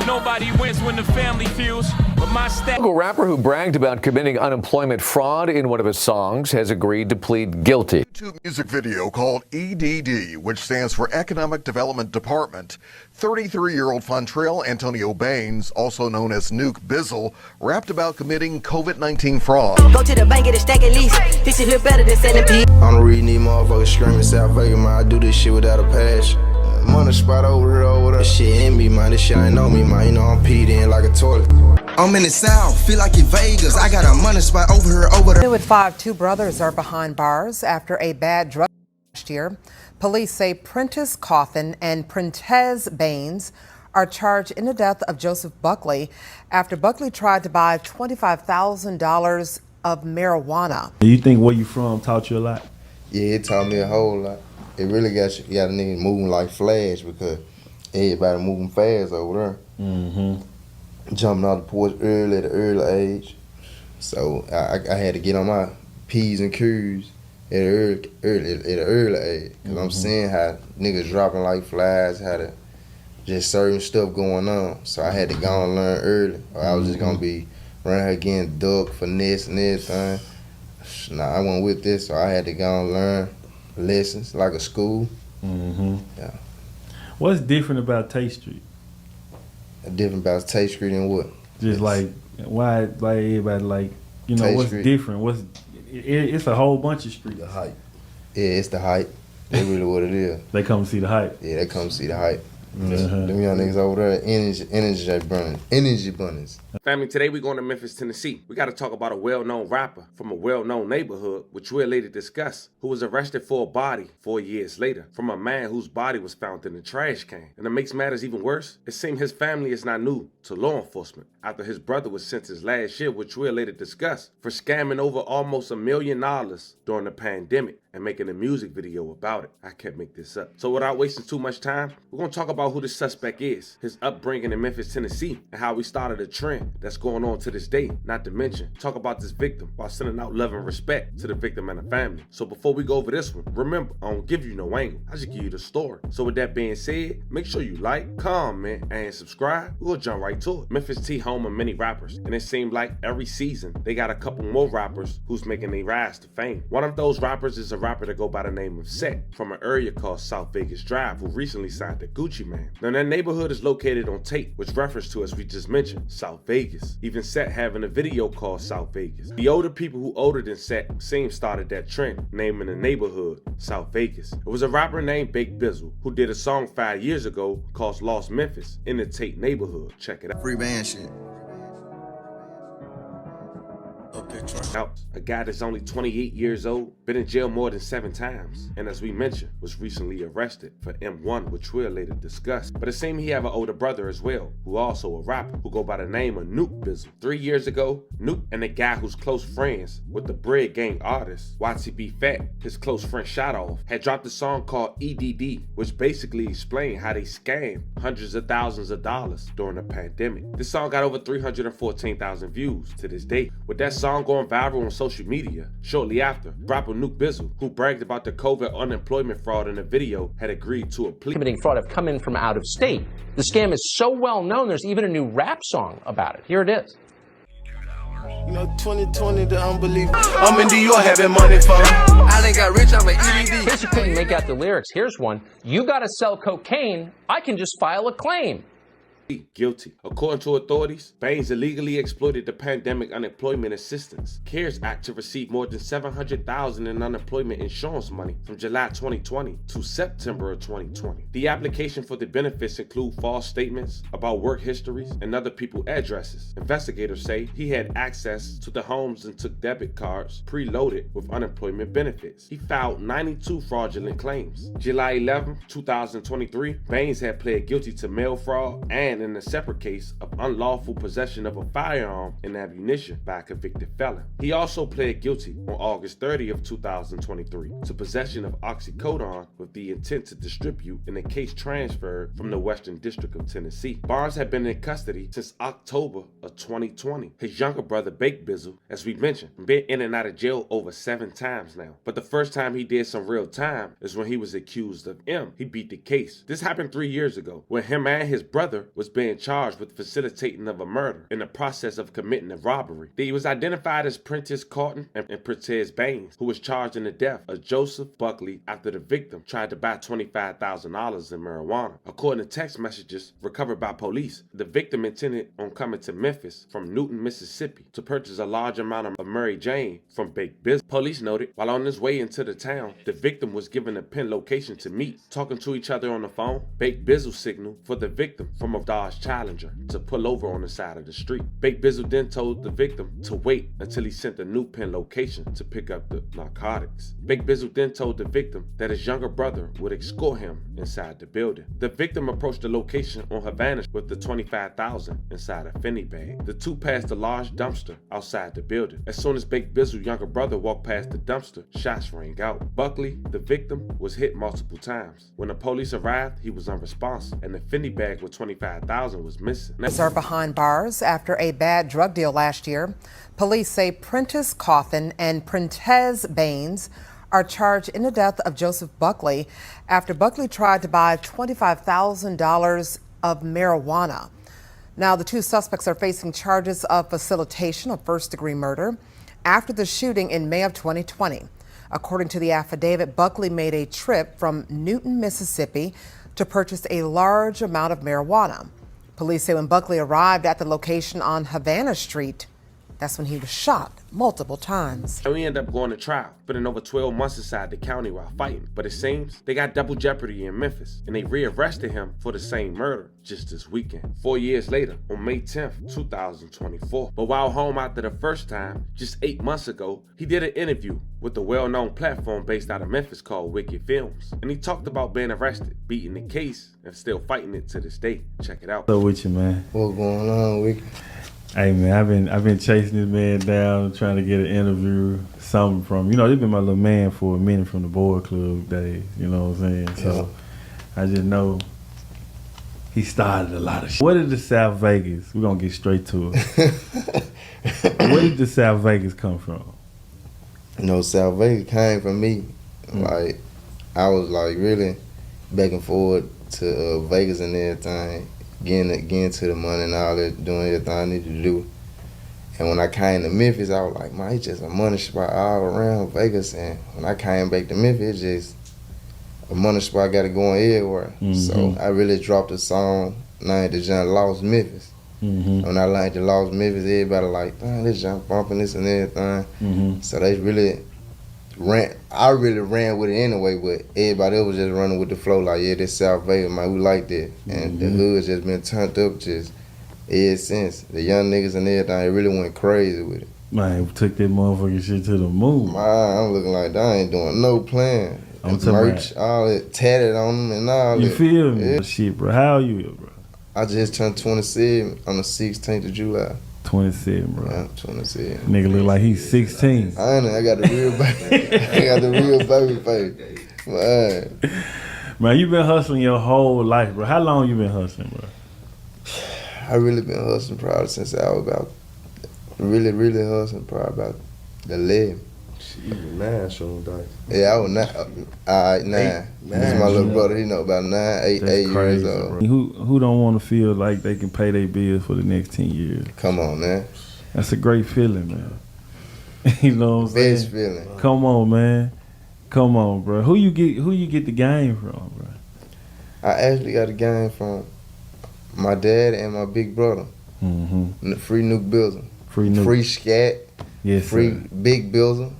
Nobody wins when the family feels, but my step. A rapper who bragged about committing unemployment fraud in one of his songs has agreed to plead guilty. YouTube music video called EDD, which stands for Economic Development Department. 33-year-old Fontrell Antonio Baines, also known as Nuke Bizzle, rapped about committing COVID-19 fraud. Go to the bank, get a stack at least. This shit here better than selling pee. I don't read these motherfuckers screaming South Vegas, man. I do this shit without a passion. I'm on the spot over there. This shit in me, man. This shit ain't know me, man. You know I'm peed in like a toilet. I'm in the South, feel like in Vegas. I got a money spot over there. New at 5, two brothers are behind bars after a bad drug last year. Police say Prentice Coffin and Prentez Baines are charged in the death of Joseph Buckley after Buckley tried to buy $25,000 of marijuana. Do you think where you from taught you a lot? Yeah, it taught me a whole lot. It really got a nigga moving like Flash because everybody moving fast over there. Mm-hmm. Jumping out the porch early at an early age. So I had to get on my P's and Q's at an early age. Because I'm seeing how niggas dropping like flies, how to just certain stuff going on. So I had to go and learn early. Or I was just going to be running her again, duck, finesse and everything. Nah, I went with this, so I had to go and learn lessons like a school. Mm-hmm. Yeah. What's different about Tate Street? Different about Tate Street and what? Just like why everybody like, you know, Tate what's Street. Different? It's a whole bunch of streets. The hype. Yeah, it's the hype. That's really what it is. They come to see the hype. Yeah, they come to see the hype. Uh-huh. Them young niggas over there, energy bunnies. Family, today we're going to Memphis, Tennessee. We got to talk about a well-known rapper from a well-known neighborhood, which we'll later discuss, who was arrested for a body 4 years later from a man whose body was found in a trash can. And to make matters even worse, it seems his family is not new to law enforcement after his brother was sentenced last year, which we'll later discuss, for scamming over almost $1 million during the pandemic and making a music video about it. I can't make this up. So without wasting too much time, we're going to talk about who the suspect is, his upbringing in Memphis, Tennessee, and how we started a trend that's going on to this day. Not to mention, talk about this victim while sending out love and respect to the victim and the family. So before we go over this one, remember, I don't give you no angle. I just give you the story. So with that being said, make sure you like, comment, and subscribe. We'll jump right to it. Memphis T home of many rappers, and it seemed like every season they got a couple more rappers who's making their rise to fame. One of those rappers is a rapper that go by the name of Set from an area called South Vegas Drive, who recently signed to Gucci Mane. Now that neighborhood is located on Tate, which refers to, as we just mentioned, South Vegas. Even Set having a video called South Vegas. The older people who older than Set seem started that trend, naming the neighborhood South Vegas. It was a rapper named Bizzle who did a song 5 years ago called Lost Memphis in the Tate neighborhood. Check it out. Free band shit. Now, a guy that's only 28 years old, been in jail more than 7 times, and as we mentioned, was recently arrested for M1, which we'll later discuss. But it seems he have an older brother as well, who also a rapper, who go by the name of Nuke Bizzle. 3 years ago, Nuke and the guy who's close friends with the Bread Gang artist, YTB Fat, his close friend Shot Off, had dropped a song called EDD, which basically explained how they scammed hundreds of thousands of dollars during the pandemic. This song got over 314,000 views to this day, with that song going viral on social media. Shortly after, rapper Nuke Bizzle, who bragged about the COVID unemployment fraud in the video, had agreed to a plea. Committing fraud have come in from out of state. The scam is so well known, there's even a new rap song about it. Here it is. You know, 2020, the unbelievable. I'm in New York having money fun. I done got rich, I'm an EDD. In case you couldn't make out the lyrics, here's one. You gotta sell cocaine, I can just file a claim. Guilty. According to authorities, Baines illegally exploited the Pandemic Unemployment Assistance CARES Act to receive more than $700,000 in unemployment insurance money from July 2020 to September of 2020. The application for the benefits include false statements about work histories and other people's addresses. Investigators say he had access to the homes and took debit cards preloaded with unemployment benefits. He filed 92 fraudulent claims. July 11, 2023, Baines had pled guilty to mail fraud and in a separate case of unlawful possession of a firearm and ammunition by a convicted felon. He also pled guilty on August 30 of 2023 to possession of oxycodone with the intent to distribute in a case transferred from the Western District of Tennessee. Barnes had been in custody since October of 2020. His younger brother, Bizzle, as we mentioned, been in and out of jail over 7 times now. But the first time he did some real time is when he was accused of M. He beat the case. This happened 3 years ago when him and his brother was was being charged with facilitating of a murder in the process of committing a robbery. He was identified as Prentice Cotton and Prentice Baines, who was charged in the death of Joseph Buckley after the victim tried to buy $25,000 in marijuana. According to text messages recovered by police, the victim intended on coming to Memphis from Newton, Mississippi to purchase a large amount of Mary Jane from Big Bizzle. Police noted while on his way into the town, the victim was given a pin location to meet. Talking to each other on the phone, Big Bizzle signaled for the victim from a Dodge Challenger to pull over on the side of the street. Big Bizzle then told the victim to wait until he sent a new pin location to pick up the narcotics. Big Bizzle then told the victim that his younger brother would escort him inside the building. The victim approached the location on Havana with the $25,000 inside a Finney bag. The two passed a large dumpster outside the building. As soon as Big Bizzle's younger brother walked past the dumpster, shots rang out. Buckley, the victim, was hit multiple times. When the police arrived, he was unresponsive, and the Finney bag with $25,000 was missing. Are behind bars after a bad drug deal last year. Police say Prentice Cotton and Prentice Baines are charged in the death of Joseph Buckley after Buckley tried to buy $25,000 of marijuana. Now, the two suspects are facing charges of facilitation of first-degree murder after the shooting in May of 2020. According to the affidavit, Buckley made a trip from Newton, Mississippi to purchase a large amount of marijuana. Police say when Buckley arrived at the location on Havana Street, that's when he was shot multiple times. And we ended up going to trial, spending over 12 months inside the county while fighting. But it seems they got double jeopardy in Memphis, and they rearrested him for the same murder just this weekend. 4 years later, on May 10th, 2024. But while home after the first time, just 8 months ago, he did an interview with the well-known platform based out of Memphis called Wicked Films. And he talked about being arrested, beating the case, and still fighting it to this day. Check it out. So with you, man. What's going on, Wicked? Hey man, I've been chasing this man down, trying to get an interview, something from, you know, he's been my little man for a minute from the Board Club days, you know what I'm saying? So I just know he started a lot of shit. What did the South Vegas, we're gonna get straight to it. Where did the South Vegas come from? You know, South Vegas came from me. Like, I was like really back and forth to Vegas and everything. Getting to the money and all that, doing everything I need to do. And when I came to Memphis, I was like, man, it's just a money spot all around Vegas. And when I came back to Memphis, it's just a money spot got to go on everywhere. So I really dropped a song named The John Lost Memphis. When I learned the Lost Memphis, everybody like, man, this junk bumping this and everything. So they really I really ran with it anyway, but everybody else was just running with the flow like, yeah, this South Vegas, man, we like that. And the hood's just been turned up just ever since. The young niggas and everything, they really went crazy with it. Man, we took that motherfucking shit to the moon. Man, I'm looking like that. I ain't doing no plan. Merch, all that tatted on them and all that. You feel me? Yeah. Shit, bro. How old you, bro? I just turned 27 on the 16th of July. 27, bro. Yeah, 27. Nigga look like he's 16. I know, I got the real baby. I got the real baby face. Man, you been hustling your whole life, bro. How long you been hustling, bro? I really been hustling probably since I was about, really hustling probably about 11. You was 9, showing dice. Yeah, I was 9. 9. This is my little brother. He know about 9, 8 years old. Who don't want to feel like they can pay their bills for the next 10 years? Come on, man. That's a great feeling, man. You know what I'm saying? Best feeling. Come on, man. Come on, bro. Who you get the game from, bro? I actually got the game from my dad and my big brother. Free Nuke Bizzle. Free Scat. Yes, free sir. Big Bizzle.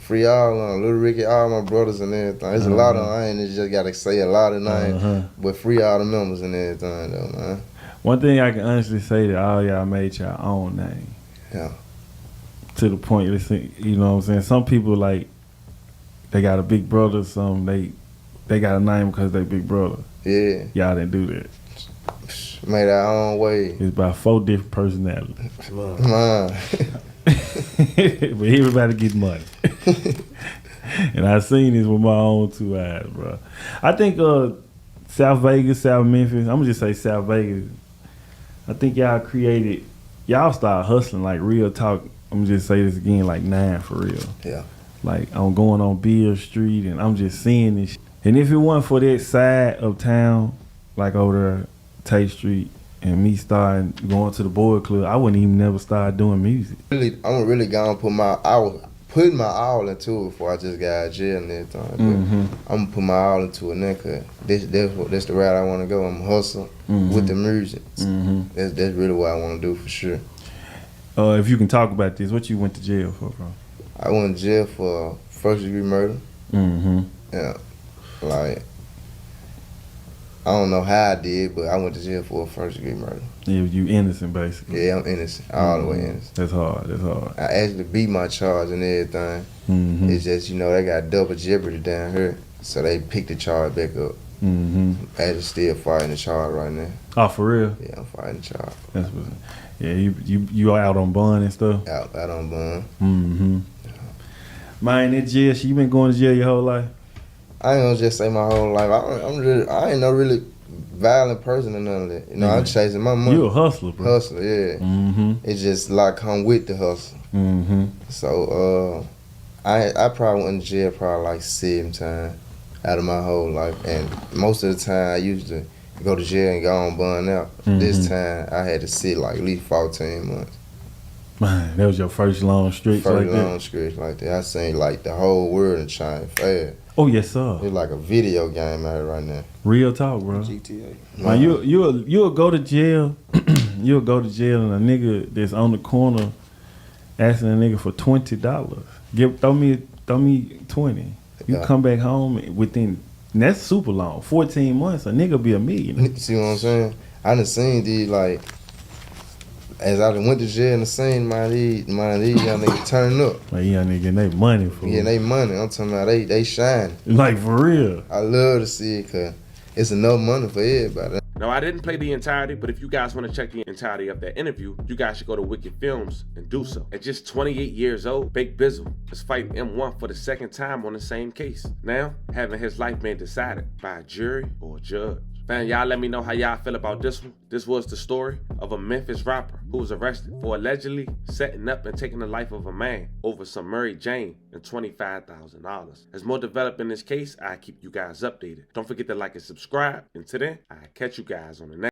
Free all Little Ricky, all my brothers and everything. There's a lot of them. I ain't just gotta say a lot of names, but free all the members and everything though, man. One thing I can honestly say that all y'all made y'all own name. Yeah. To the point, you know what I'm saying? Some people like they got a big brother, some they got a name because they big brother. Yeah. Y'all didn't do that. Made our own way. It's about 4 different personalities. Man. But everybody get money. And I seen this with my own 2 eyes, bro. I think South Vegas, South Memphis, I'm gonna just say South Vegas, I think y'all start hustling like real talk. I'm gonna just say this again, like 9 for real. Yeah. Like I'm going on Beale Street and I'm just seeing this. And if it wasn't for that side of town, like over there, Tate Street and me starting going to the board club, I wouldn't even never start doing music. Really, I'm really gonna I was putting my all into it before I just got out of jail and everything. But I'm gonna put my all into it now, cause that's the route I want to go. I'm a hustle with the music. That's really what I want to do for sure. If you can talk about this, what you went to jail for, bro? I went to jail for first-degree murder. Yeah, like I don't know how I did, but I went to jail for a first-degree murder. Yeah, you innocent, basically. Yeah, I'm innocent, all the way innocent. That's hard. That's hard. I actually beat my charge and everything. It's just, you know, they got double jeopardy down here, so they picked the charge back up. I'm actually still fighting the charge right now. Oh, for real? Yeah, I'm fighting the charge. That's what. Yeah, you out on bond and stuff. Out on bond. Man, that jail. You been going to jail your whole life? I ain't gonna just say my whole life. I ain't no really violent person or none of that. You know, I'm chasing my money. You a hustler, bro. Hustler, yeah. It's just like come with the hustle. So I probably went to jail probably like 7 times out of my whole life, and most of the time I used to go to jail and go on bond out. This time I had to sit like at least 14 months. Man, that was your first long stretch like that? First long stretch like that. I seen like the whole world and change fast. Oh, yes, sir. It's like a video game out here right now. Real talk, bro. GTA. Man, you'll go to jail. You'll go to jail and a nigga that's on the corner asking a nigga for $20. Throw me 20. You come back home within, and that's super long. 14 months, a nigga be a millionaire. See what I'm saying? I done seen these like, as I done went to jail and seen these young niggas turning up. Like young niggas getting their money for getting their money. I'm talking about they shine. Like for real. I love to see it because it's enough money for everybody. Now, I didn't play the entirety, but if you guys want to check the entirety of that interview, you guys should go to Wicked Films and do so. At just 28 years old, Big Bizzle is fighting M1 for the second time on the same case. Now, having his life being decided by a jury or a judge. Man, y'all let me know how y'all feel about this one. This was the story of a Memphis rapper who was arrested for allegedly setting up and taking the life of a man over some Mary Jane and $25,000. As more develop in this case, I keep you guys updated. Don't forget to like and subscribe. Until then, I'll catch you guys on the next.